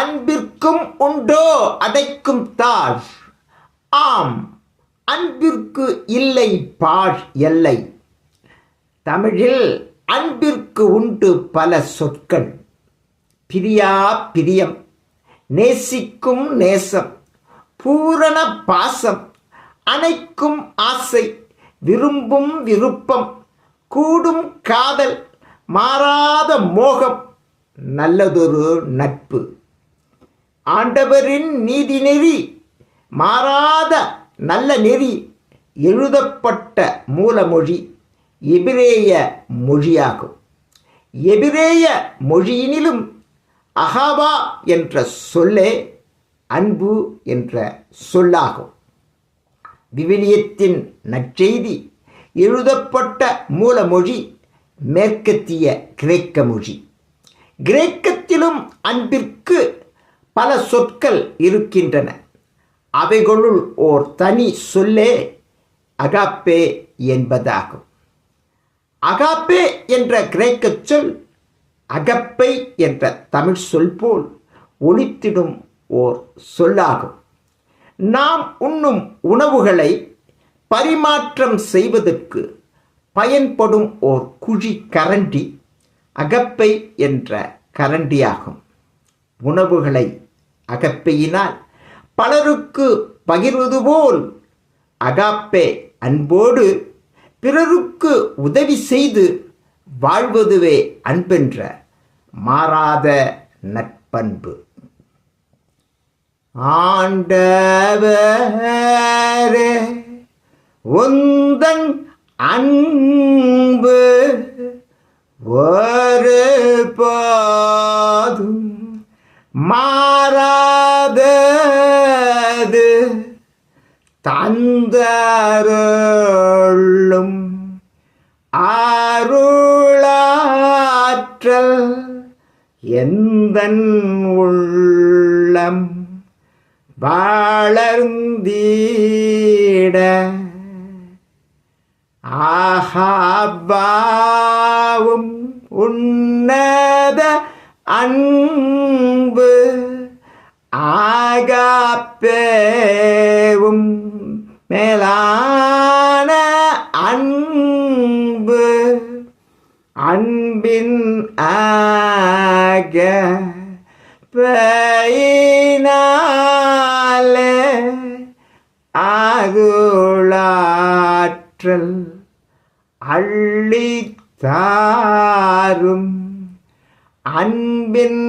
அன்பிற்கும் உண்டோ அடைக்கும் தாழ். ஆம், அன்பிற்கு இல்லை பாழ் எல்லை. தமிழில் அன்பிற்கு உண்டு பல சொற்கள். பிரியா பிரியம், நேசிக்கும் நேசம், பூரண பாசம், அணைக்கும் ஆசை, விரும்பும் விருப்பம், கூடும் காதல், மாறாத மோகம், நல்லதொரு நட்பு. ஆண்டவரின் நீதி நெறி, மாறாத நல்ல நெறி, எழுதப்பட்ட மூலமொழி எபிரேய மொழியாகும். எபிரேய மொழியினிலும் அகாவா என்ற சொல்லே அன்பு என்ற சொல்லாகும். விவிலியத்தின் நற்செய்தி எழுதப்பட்ட மூலமொழி மேற்கத்திய கிரேக்க மொழி. கிரேக்கத்திலும் அன்பிற்கு பல சொற்கள் இருக்கின்றன. அவைகளுள் ஓர் தனி சொல்லே அகாப்பே என்பதாகும். அகாப்பே என்ற கிரேக்க சொல் அகப்பை என்ற தமிழ் சொல் போல் ஒலித்திடும் ஓர் சொல்லாகும். நாம் உண்ணும் உணவுகளை பரிமாற்றம் செய்வதற்கு பயன்படும் ஓர் குழி கரண்டி அகப்பை என்ற கரண்டியாகும். உணவுகளை அகப்பையினால் பலருக்கு பகிர்வது போல் அகாப்பே அன்போடு பிறருக்கு உதவி செய்து வாழ்வதுவே அன்பென்ற மாறாத நட்பண்பு. ஆண்டவரே உந்தன் அன்பு ஒரு போதும் மாறாதது, தந்தருளும் அருளாற்றல் எந்தன் உள்ளம் வளர்ந்தீட. ஆஹாபாவும் உன்னத அன்பு ஆகாப்பேவும் மேலான அன்பு அன்பின் பெயினாலே அருளாற்றல் அள்ளித்தாரும் அன்பின்